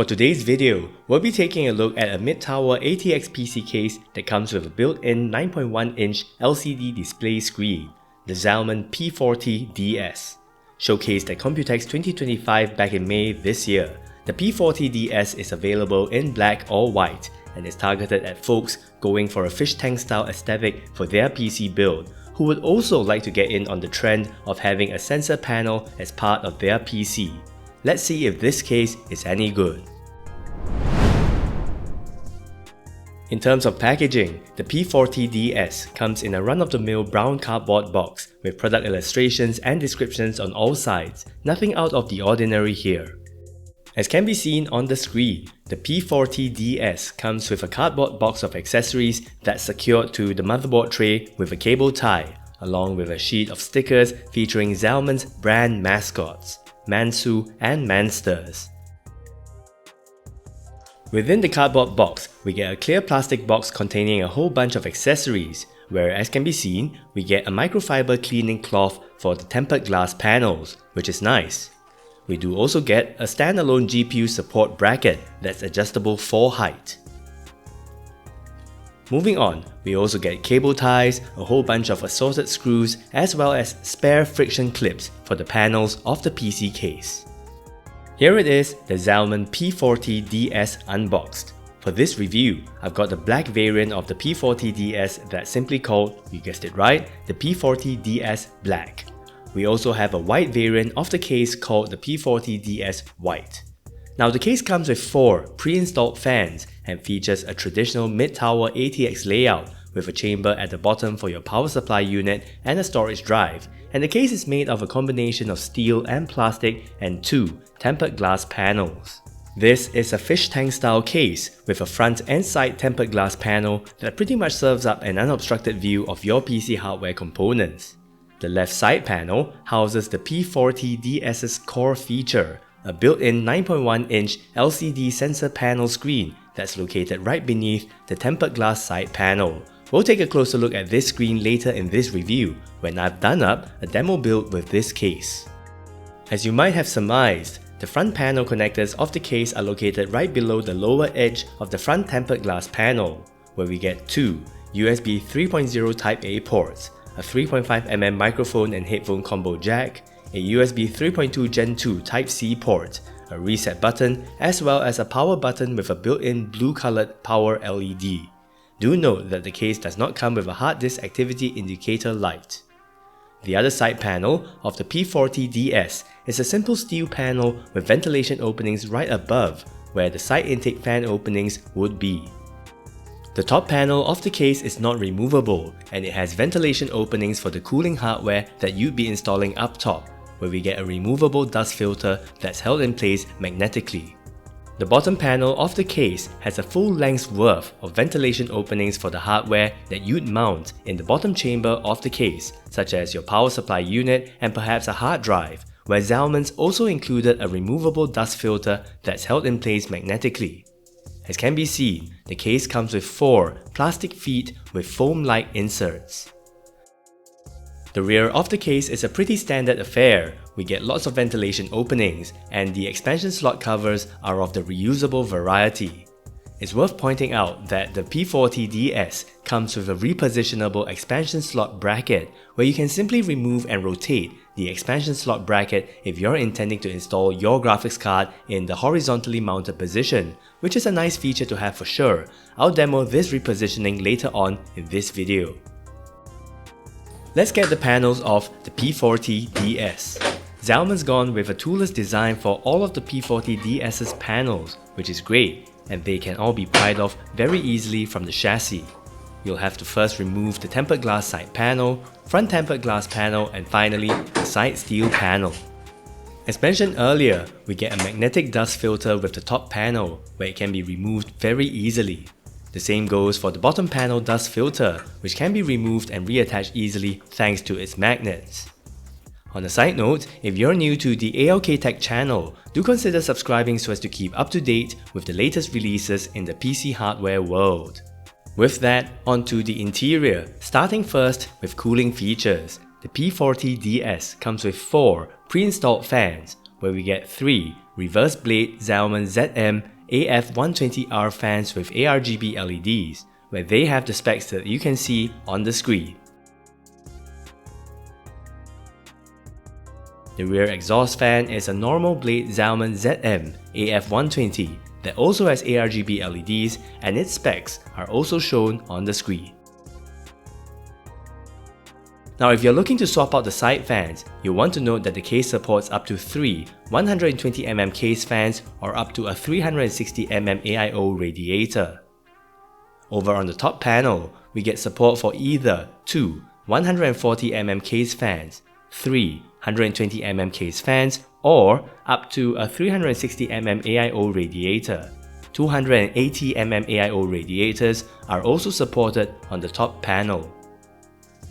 For today's video, we'll be taking a look at a mid-tower ATX PC case that comes with a built-in 9.1-inch LCD display screen, the Zalman P40 DS. Showcased at Computex 2025 back in May this year, the P40 DS is available in black or white and is targeted at folks going for a fish tank style aesthetic for their PC build, who would also like to get in on the trend of having a sensor panel as part of their PC. Let's see if this case is any good. In terms of packaging, the P40 DS comes in a run-of-the-mill brown cardboard box with product illustrations and descriptions on all sides, nothing out of the ordinary here. As can be seen on the screen, the P40 DS comes with a cardboard box of accessories that's secured to the motherboard tray with a cable tie, along with a sheet of stickers featuring Zalman's brand mascots, Mansu and Mansters. Within the cardboard box, we get a clear plastic box containing a whole bunch of accessories, where as can be seen, we get a microfiber cleaning cloth for the tempered glass panels, which is nice. We do also get a standalone GPU support bracket that's adjustable for height. Moving on, we also get cable ties, a whole bunch of assorted screws, as well as spare friction clips for the panels of the PC case. Here it is, the Zalman P40 DS unboxed. For this review, I've got the black variant of the P40 DS that's simply called, you guessed it right, the P40 DS Black. We also have a white variant of the case called the P40 DS White. Now the case comes with 4 pre-installed fans and features a traditional mid-tower ATX layout with a chamber at the bottom for your power supply unit and a storage drive, and the case is made of a combination of steel and plastic and 2 tempered glass panels. This is a fish tank style case with a front and side tempered glass panel that pretty much serves up an unobstructed view of your PC hardware components. The left side panel houses the P40 DS's core feature, a built-in 9.1-inch LCD sensor panel screen that's located right beneath the tempered glass side panel. We'll take a closer look at this screen later in this review when I've done up a demo build with this case. As you might have surmised, the front panel connectors of the case are located right below the lower edge of the front tempered glass panel, where we get 2 USB 3.0 Type A ports, a 3.5mm microphone and headphone combo jack, a USB 3.2 Gen 2 Type-C port, a reset button, as well as a power button with a built-in blue-colored power LED. Do note that the case does not come with a hard disk activity indicator light. The other side panel of the P40 DS is a simple steel panel with ventilation openings right above where the side intake fan openings would be. The top panel of the case is not removable, and it has ventilation openings for the cooling hardware that you'd be installing up top, where we get a removable dust filter that's held in place magnetically. The bottom panel of the case has a full length worth of ventilation openings for the hardware that you'd mount in the bottom chamber of the case, such as your power supply unit and perhaps a hard drive, where Zalman's also included a removable dust filter that's held in place magnetically. As can be seen, the case comes with 4 plastic feet with foam-like inserts. The rear of the case is a pretty standard affair. We get lots of ventilation openings, and the expansion slot covers are of the reusable variety. It's worth pointing out that the P40 DS comes with a repositionable expansion slot bracket where you can simply remove and rotate the expansion slot bracket if you're intending to install your graphics card in the horizontally mounted position, which is a nice feature to have for sure. I'll demo this repositioning later on in this video. Let's get the panels of the P40 DS. Zalman's gone with a toolless design for all of the P40 DS's panels, which is great, and they can all be pried off very easily from the chassis. You'll have to first remove the tempered glass side panel, front tempered glass panel, and finally the side steel panel. As mentioned earlier, we get a magnetic dust filter with the top panel, where it can be removed very easily. The same goes for the bottom panel dust filter, which can be removed and reattached easily thanks to its magnets. On a side note, if you're new to the ALK Tech channel, do consider subscribing so as to keep up to date with the latest releases in the PC hardware world. With that, onto the interior, starting first with cooling features. The P40 DS comes with 4 pre-installed fans, where we get 3 reverse blade Zalman ZM AF120R fans with ARGB LEDs, where they have the specs that you can see on the screen. The rear exhaust fan is a normal blade Zalman ZM AF120 that also has ARGB LEDs, and its specs are also shown on the screen. Now, if you're looking to swap out the side fans, you'll want to note that the case supports up to 3 120mm case fans or up to a 360mm AIO radiator. Over on the top panel, we get support for either 2 140mm case fans, 3 120mm case fans, or up to a 360mm AIO radiator. 280mm AIO radiators are also supported on the top panel.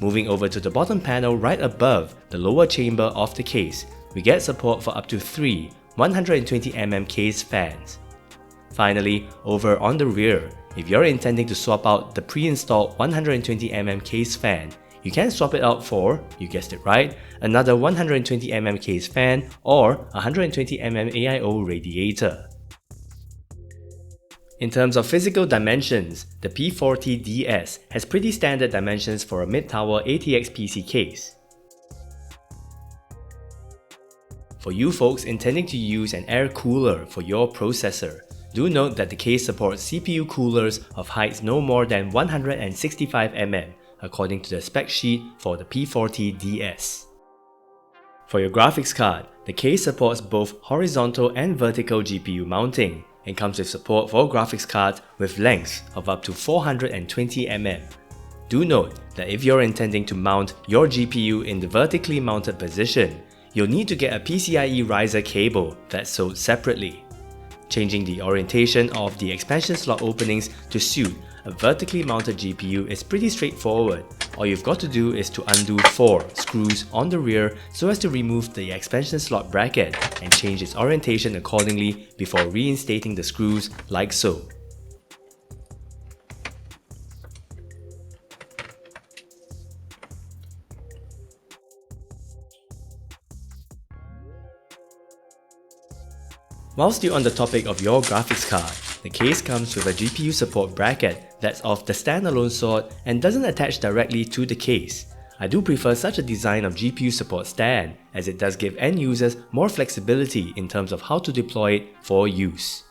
Moving over to the bottom panel right above the lower chamber of the case, we get support for up to 3 120mm case fans. Finally, over on the rear, if you're intending to swap out the pre-installed 120mm case fan, you can swap it out for, you guessed it right, another 120mm case fan or 120mm AIO radiator. In terms of physical dimensions, the P40 DS has pretty standard dimensions for a mid-tower ATX PC case. For you folks intending to use an air cooler for your processor, do note that the case supports CPU coolers of heights no more than 165mm, according to the spec sheet for the P40 DS. For your graphics card, the case supports both horizontal and vertical GPU mounting, and comes with support for graphics cards with lengths of up to 420mm. Do note that if you're intending to mount your GPU in the vertically mounted position, you'll need to get a PCIe riser cable that's sold separately. Changing the orientation of the expansion slot openings to suit a vertically mounted GPU is pretty straightforward. All you've got to do is to undo 4 screws on the rear so as to remove the expansion slot bracket and change its orientation accordingly before reinstating the screws like so. While still on the topic of your graphics card, the case comes with a GPU support bracket that's of the standalone sort and doesn't attach directly to the case. I do prefer such a design of GPU support stand, as it does give end users more flexibility in terms of how to deploy it for use.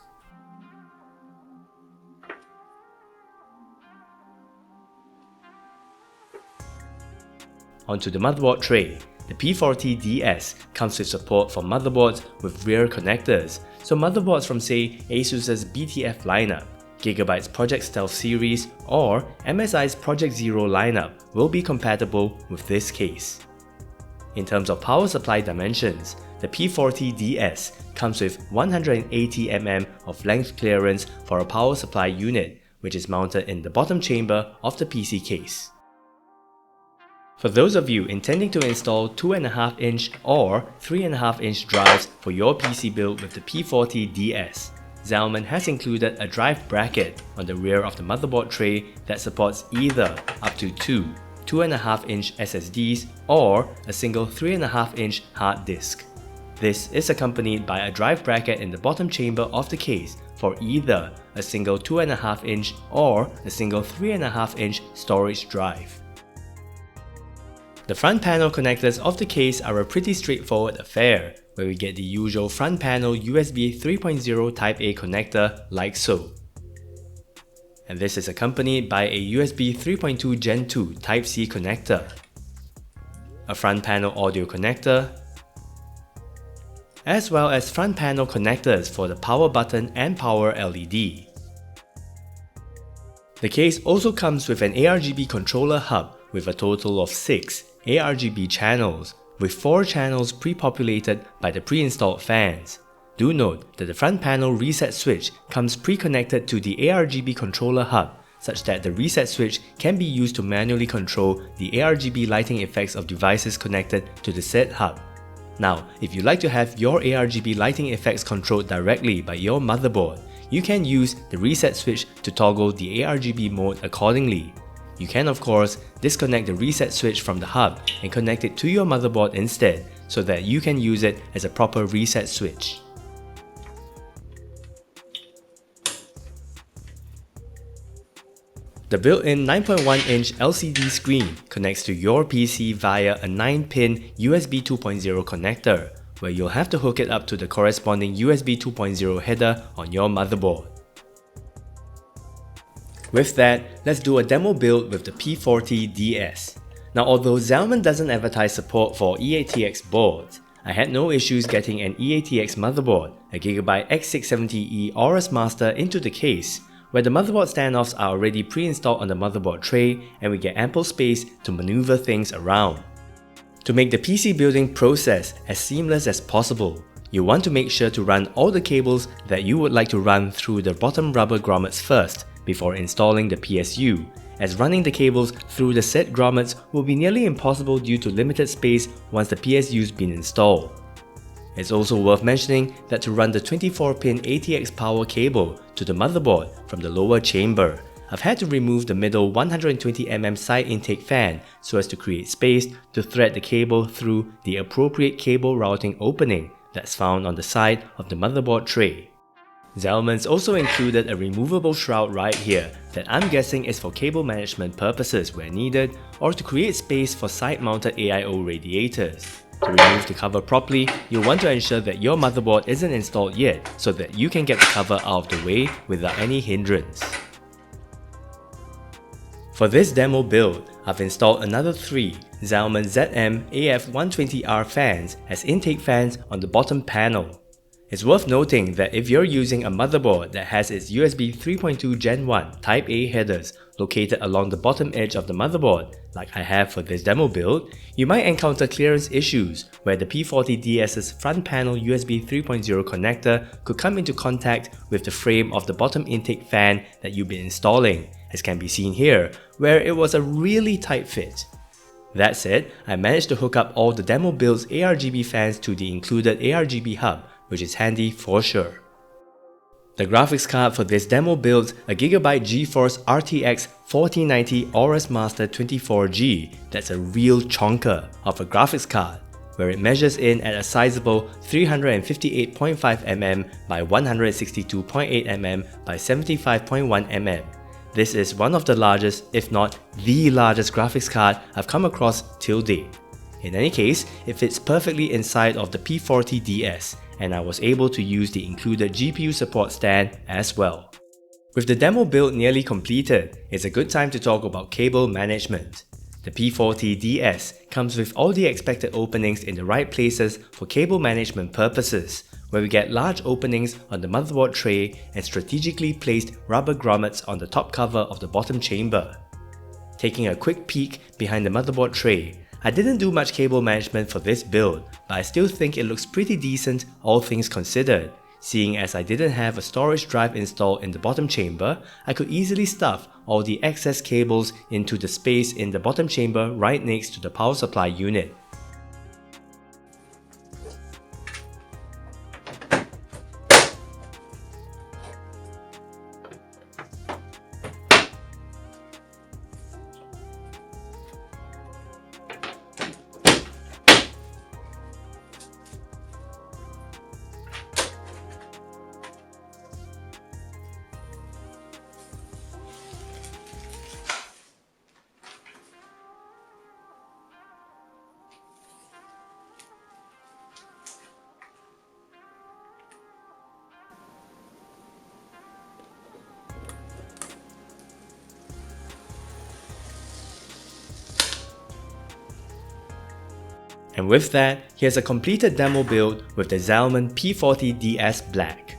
Onto the motherboard tray. The P40 DS comes with support for motherboards with rear connectors, so motherboards from say ASUS's BTF lineup, Gigabyte's Project Stealth series, or MSI's Project Zero lineup will be compatible with this case. In terms of power supply dimensions, the P40 DS comes with 180mm of length clearance for a power supply unit, which is mounted in the bottom chamber of the PC case. For those of you intending to install 2.5-inch or 3.5-inch drives for your PC build with the P40 DS, Zalman has included a drive bracket on the rear of the motherboard tray that supports either up to 2 2.5-inch SSDs or a single 3.5-inch hard disk. This is accompanied by a drive bracket in the bottom chamber of the case for either a single 2.5-inch or a single 3.5-inch storage drive. The front panel connectors of the case are a pretty straightforward affair, where we get the usual front panel USB 3.0 Type A connector like so. And this is accompanied by a USB 3.2 Gen 2 Type C connector, a front panel audio connector, as well as front panel connectors for the power button and power LED. The case also comes with an ARGB controller hub with a total of 6 ARGB channels, with 4 channels pre-populated by the pre-installed fans. Do note that the front panel reset switch comes pre-connected to the ARGB controller hub, such that the reset switch can be used to manually control the ARGB lighting effects of devices connected to the said hub. Now, if you like to have your ARGB lighting effects controlled directly by your motherboard, you can use the reset switch to toggle the ARGB mode accordingly. You can of course disconnect the reset switch from the hub and connect it to your motherboard instead, so that you can use it as a proper reset switch. The built-in 9.1-inch LCD screen connects to your PC via a 9-pin USB 2.0 connector, where you'll have to hook it up to the corresponding USB 2.0 header on your motherboard. With that, let's do a demo build with the P40 DS. Now, although Zalman doesn't advertise support for eATX boards, I had no issues getting an eATX motherboard, a Gigabyte X670E Aorus Master into the case, where the motherboard standoffs are already pre-installed on the motherboard tray and we get ample space to maneuver things around. To make the PC building process as seamless as possible, you want to make sure to run all the cables that you would like to run through the bottom rubber grommets first before installing the PSU, as running the cables through the said grommets will be nearly impossible due to limited space once the PSU's been installed. It's also worth mentioning that to run the 24-pin ATX power cable to the motherboard from the lower chamber, I've had to remove the middle 120mm side intake fan so as to create space to thread the cable through the appropriate cable routing opening that's found on the side of the motherboard tray. Zalman's also included a removable shroud right here that I'm guessing is for cable management purposes where needed, or to create space for side-mounted AIO radiators. To remove the cover properly, you'll want to ensure that your motherboard isn't installed yet so that you can get the cover out of the way without any hindrance. For this demo build, I've installed another 3 Zalman ZM AF120R fans as intake fans on the bottom panel. It's worth noting that if you're using a motherboard that has its USB 3.2 Gen 1 Type A headers located along the bottom edge of the motherboard, like I have for this demo build, you might encounter clearance issues where the P40 DS's front panel USB 3.0 connector could come into contact with the frame of the bottom intake fan that you've been installing, as can be seen here, where it was a really tight fit. That said, I managed to hook up all the demo build's ARGB fans to the included ARGB hub, which is handy for sure. The graphics card for this demo builds a Gigabyte GeForce RTX 4090 Aorus Master 24G that's a real chonker of a graphics card, where it measures in at a sizable 358.5mm by 162.8mm by 75.1mm. This is one of the largest, if not the largest graphics card I've come across till date. In any case, it fits perfectly inside of the P40 DS, and I was able to use the included GPU support stand as well. With the demo build nearly completed, it's a good time to talk about cable management. The P40 DS comes with all the expected openings in the right places for cable management purposes, where we get large openings on the motherboard tray and strategically placed rubber grommets on the top cover of the bottom chamber. Taking a quick peek behind the motherboard tray, I didn't do much cable management for this build, but I still think it looks pretty decent all things considered. Seeing as I didn't have a storage drive installed in the bottom chamber, I could easily stuff all the excess cables into the space in the bottom chamber right next to the power supply unit. And with that, here's a completed demo build with the Zalman P40 DS Black.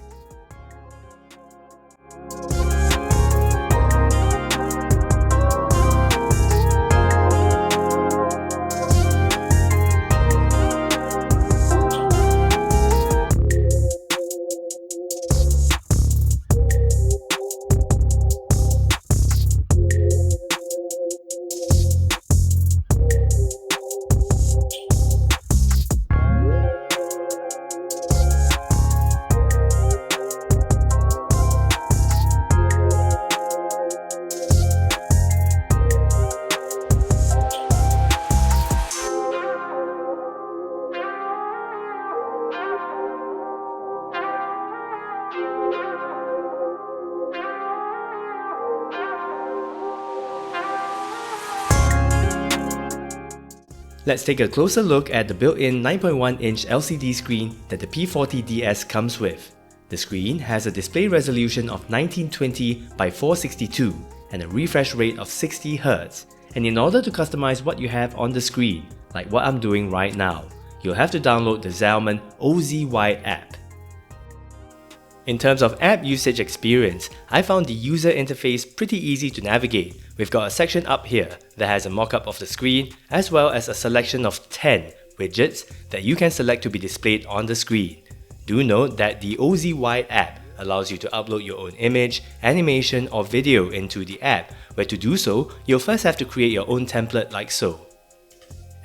Let's take a closer look at the built-in 9.1-inch LCD screen that the P40 DS comes with. The screen has a display resolution of 1920 by 462 and a refresh rate of 60 Hz. And in order to customize what you have on the screen, like what I'm doing right now, you'll have to download the Zalman OZY app. In terms of app usage experience, I found the user interface pretty easy to navigate. We've got a section up here that has a mock-up of the screen, as well as a selection of 10 widgets that you can select to be displayed on the screen. Do note that the OZY app allows you to upload your own image, animation or video into the app, where to do so, you'll first have to create your own template like so.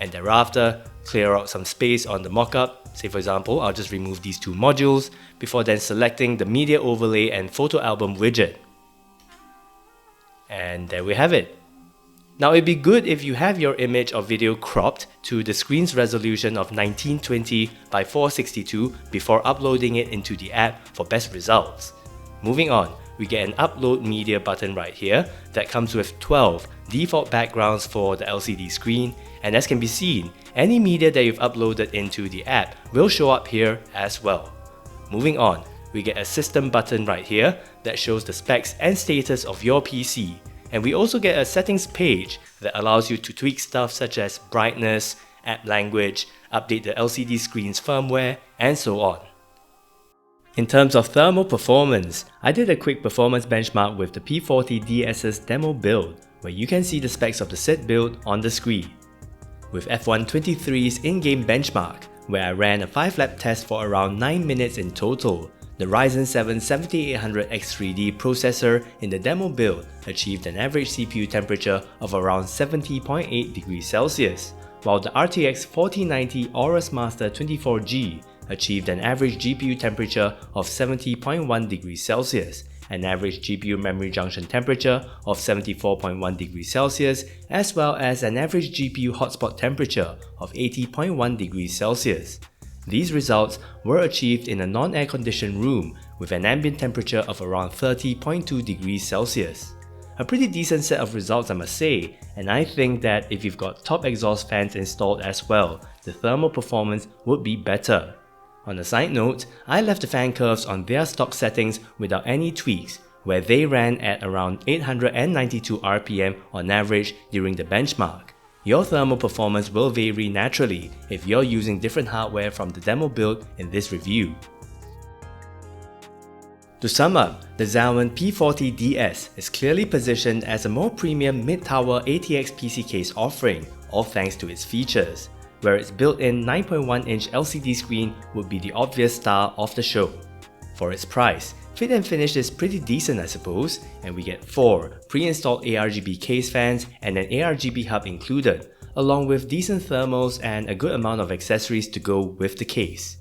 And thereafter, clear out some space on the mockup. Say for example, I'll just remove these two modules before then selecting the media overlay and photo album widget. And there we have it. Now it'd be good if you have your image or video cropped to the screen's resolution of 1920 by 462 before uploading it into the app for best results. Moving on, we get an upload media button right here that comes with 12 default backgrounds for the LCD screen, and as can be seen, any media that you've uploaded into the app will show up here as well. Moving on, we get a system button right here that shows the specs and status of your PC, and we also get a settings page that allows you to tweak stuff such as brightness, app language, update the LCD screen's firmware, and so on. In terms of thermal performance, I did a quick performance benchmark with the P40 DS's demo build, where you can see the specs of the said build on the screen. With F123's in-game benchmark, where I ran a 5-lap test for around 9 minutes in total, the Ryzen 7 7800X3D processor in the demo build achieved an average CPU temperature of around 70.8 degrees Celsius, while the RTX 4090 Aorus Master 24G achieved an average GPU temperature of 70.1 degrees Celsius, an average GPU memory junction temperature of 74.1 degrees Celsius, as well as an average GPU hotspot temperature of 80.1 degrees Celsius. These results were achieved in a non-air conditioned room with an ambient temperature of around 30.2 degrees Celsius. A pretty decent set of results, I must say, and I think that if you've got top exhaust fans installed as well, the thermal performance would be better. On a side note, I left the fan curves on their stock settings without any tweaks, where they ran at around 892 RPM on average during the benchmark. Your thermal performance will vary naturally if you're using different hardware from the demo build in this review. To sum up, the Zalman P40 DS is clearly positioned as a more premium mid-tower ATX PC case offering, all thanks to its features, where its built-in 9.1-inch LCD screen would be the obvious star of the show. For its price, fit and finish is pretty decent I suppose, and we get 4 pre-installed ARGB case fans and an ARGB hub included, along with decent thermals and a good amount of accessories to go with the case.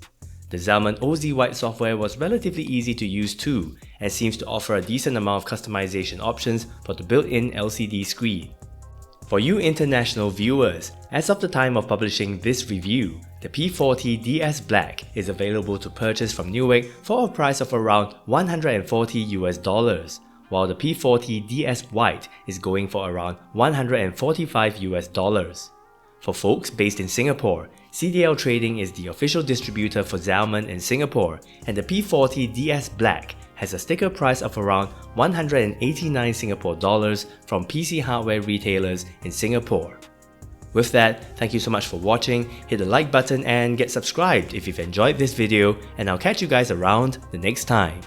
The Zalman OZY software was relatively easy to use too, and seems to offer a decent amount of customization options for the built-in LCD screen. For you international viewers, as of the time of publishing this review, the P40 DS Black is available to purchase from Newegg for a price of around $140 US, while the P40 DS White is going for around $145 US. For folks based in Singapore, CDL Trading is the official distributor for Zalman in Singapore, and the P40 DS Black has a sticker price of around 189 Singapore dollars from PC hardware retailers in Singapore. With that, thank you so much for watching, hit the like button and get subscribed if you've enjoyed this video, and I'll catch you guys around the next time.